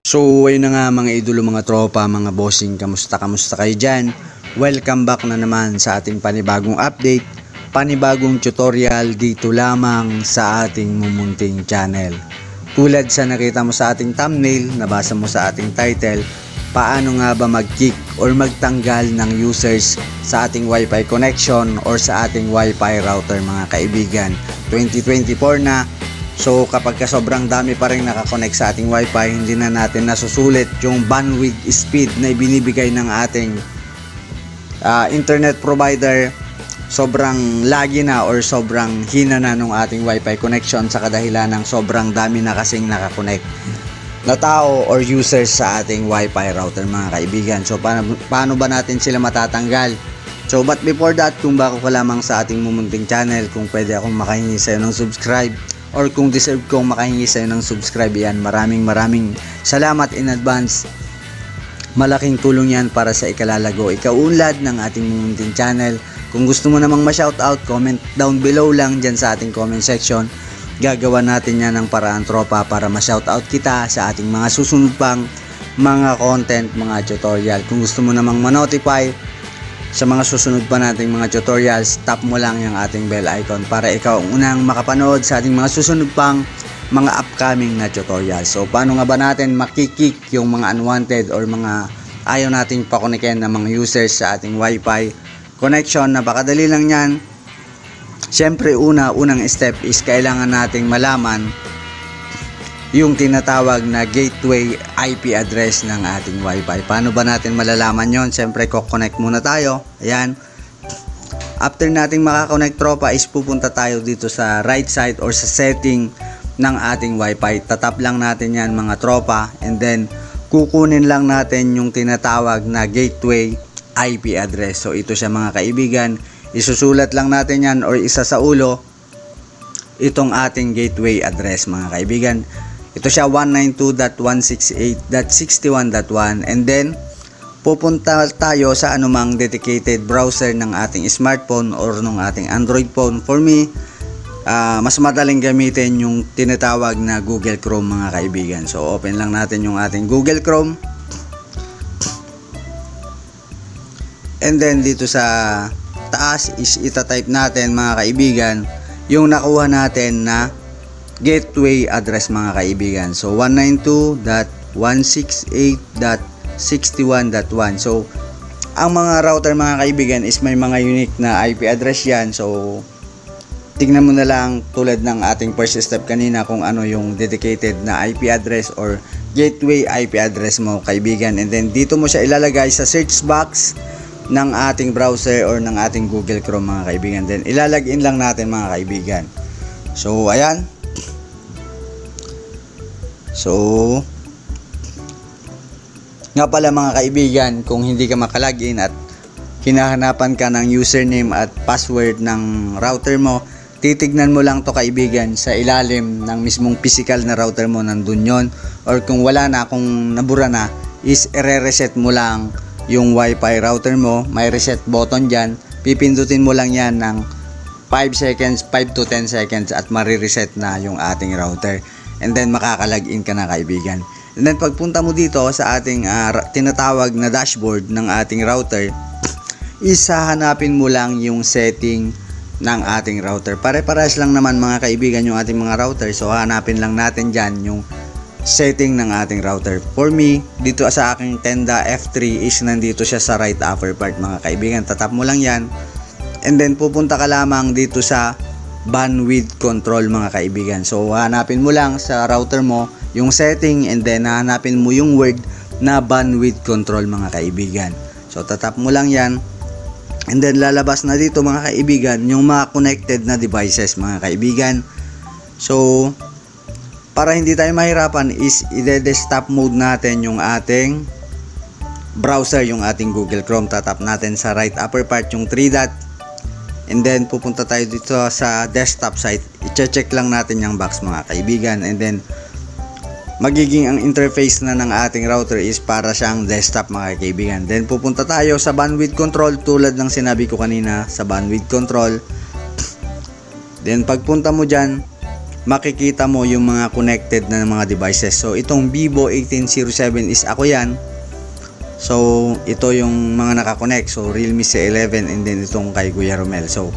So ayun na nga mga idolo, mga tropa, mga bossing, kamusta kayo dyan? Welcome back na naman sa ating panibagong update, panibagong tutorial dito lamang sa ating mumunting channel. Tulad sa nakita mo sa ating thumbnail, nabasa mo sa ating title, paano nga ba mag-kick or magtanggal ng users sa ating wifi connection or sa ating wifi router mga kaibigan. 2024 na. So kapag sobrang dami pa rin nakakonect sa ating wifi, hindi na natin nasusulit yung bandwidth speed na ibinibigay ng ating internet provider. Sobrang lagi na or sobrang hina na nung ating wifi connection sa kadahilan ng sobrang dami na kasing nakakonect na tao or users sa ating wifi router mga kaibigan. So paano ba natin sila matatanggal? So but before that, kung bago ka lamang sa ating mumunting channel, kung pwede akong makahingi sa'yo ng subscribe or kung deserve kong makahingi sa'yo ng subscribe, yan, maraming salamat in advance. Malaking tulong yan para sa ikalalago, ikaunlad ng ating mumunting channel. Kung gusto mo namang ma-shoutout, comment down below lang dyan sa ating comment section. Gagawa natin yan ng paraan, tropa, para ma-shoutout kita sa ating mga susunod pang mga content, mga tutorial. Kung gusto mo namang ma-notify sa mga susunod pa nating mga tutorials, tap mo lang yung ating bell icon para ikaw ang unang makapanood sa ating mga susunod pang mga upcoming na tutorials. So paano nga ba natin makikik yung mga unwanted or mga ayaw nating pakonikin ng mga users sa ating wifi connection? Napakadali lang yan. Siyempre unang step is kailangan nating malaman yung tinatawag na gateway IP address ng ating wifi. Paano ba natin malalaman yon? Siyempre connect muna tayo. Ayan. After nating makakonect, tropa, is pupunta tayo dito sa right side or sa setting ng ating wifi. Tatap lang natin yan mga tropa, and then kukunin lang natin yung tinatawag na gateway IP address. So ito siya mga kaibigan. Isusulat lang natin yan or isa sa ulo itong ating gateway address mga kaibigan. Ito siya 192.168.61.1, and then pupunta tayo sa anumang dedicated browser ng ating smartphone or ng ating Android phone. For me, mas madaling gamitin yung tinatawag na Google Chrome mga kaibigan. So open lang natin yung ating Google Chrome, and then dito sa taas is itatype natin mga kaibigan yung nakuha natin na gateway address mga kaibigan. So 192.168.61.1. So ang mga router mga kaibigan is may mga unique na IP address yan. So tingnan mo na lang tulad ng ating first step kanina kung ano yung dedicated na IP address or gateway IP address mo kaibigan, and then dito mo siya ilalagay sa search box ng ating browser or ng ating Google Chrome mga kaibigan. Then ilalagin lang natin mga kaibigan. So ayan. So nga pala mga kaibigan, kung hindi ka makalagin at hinahanapan ka ng username at password ng router mo, titignan mo lang to kaibigan sa ilalim ng mismong physical na router mo, nandun yon. Or kung wala na, kung nabura na, is i-reset mo lang yung wifi router mo. May reset button dyan, pipindutin mo lang yan ng 5 seconds, 5 to 10 seconds, at marireset na yung ating router, and then makaka-login ka na kaibigan. And then pagpunta mo dito sa ating tinatawag na dashboard ng ating router, isahanapin mo lang yung setting ng ating router. Pare-parehas lang naman mga kaibigan yung ating mga router. So hanapin lang natin dyan yung setting ng ating router. For me, dito sa aking Tenda F3 is nandito siya sa right upper part mga kaibigan. Tatap mo lang yan, and then pupunta ka lamang dito sa bandwidth control mga kaibigan. So hanapin mo lang sa router mo yung setting, and then hanapin mo yung word na bandwidth control mga kaibigan. So tatap mo lang yan, and then lalabas na dito mga kaibigan yung mga connected na devices mga kaibigan. So para hindi tayo mahirapan is i-desktop mode natin yung ating browser, yung ating Google Chrome. Tatap natin sa right upper part yung 3 dot, and then pupunta tayo dito sa desktop site. I-check lang natin yung box mga kaibigan, and then magiging ang interface na ng ating router is para siyang desktop mga kaibigan. Then pupunta tayo sa bandwidth control tulad ng sinabi ko kanina sa bandwidth control. Then pagpunta mo dyan, makikita mo yung mga connected na mga devices. So itong Vivo 1807 is ako yan. So ito yung mga nakakonect. So Realme C11 and then itong kay Kuya Romel. So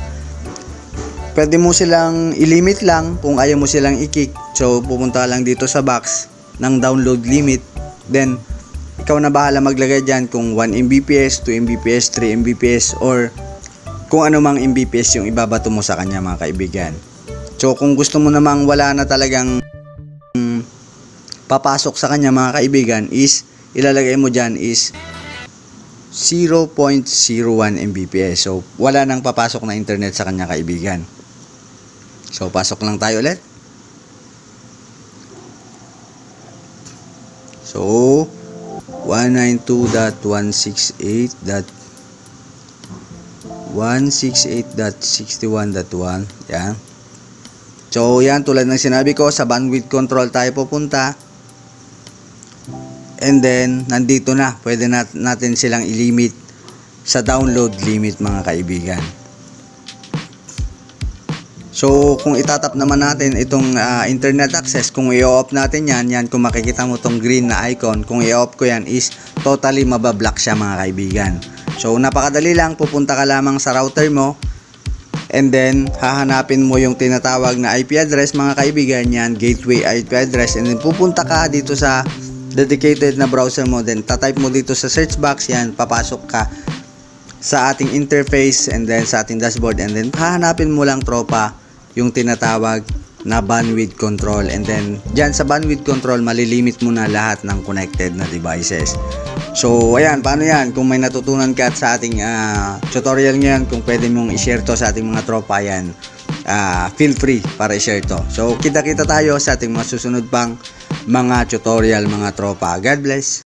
pwede mo silang ilimit lang kung ayaw mo silang i-kick. So pupunta lang dito sa box ng download limit. Then ikaw na bahala maglagay dyan kung 1 Mbps, 2 Mbps, 3 Mbps or kung ano mang Mbps yung ibabato mo sa kanya mga kaibigan. So kung gusto mo namang wala na talagang papasok sa kanya mga kaibigan is ilalagay mo dyan is 0.01 Mbps. So wala nang papasok na internet sa kanya kaibigan. So pasok lang tayo ulit. So 192.168.168.61.1 yan. So yan, tulad ng sinabi ko, sa bandwidth control tayo pupunta. And then nandito na, pwede natin silang ilimit sa download limit mga kaibigan. So kung itatap naman natin itong internet access, kung i-off natin yan kung makikita mo tong green na icon, kung i-off ko yan is totally mabablock siya mga kaibigan. So napakadali lang, pupunta ka lamang sa router mo and then hahanapin mo yung tinatawag na IP address mga kaibigan, yan gateway IP address, and then pupunta ka dito sa dedicated na browser mo, then tatype mo dito sa search box, yan papasok ka sa ating interface and then sa ating dashboard, and then hahanapin mo lang tropa yung tinatawag na bandwidth control, and then dyan sa bandwidth control malilimit mo na lahat ng connected na devices. So ayan, paano yan? Kung may natutunan ka sa ating tutorial ngayon, kung pwede mong i-share to sa ating mga tropa, yan feel free para i-share to. So kita-kita tayo sa ating mga susunod pang mga tutorial mga tropa. God bless.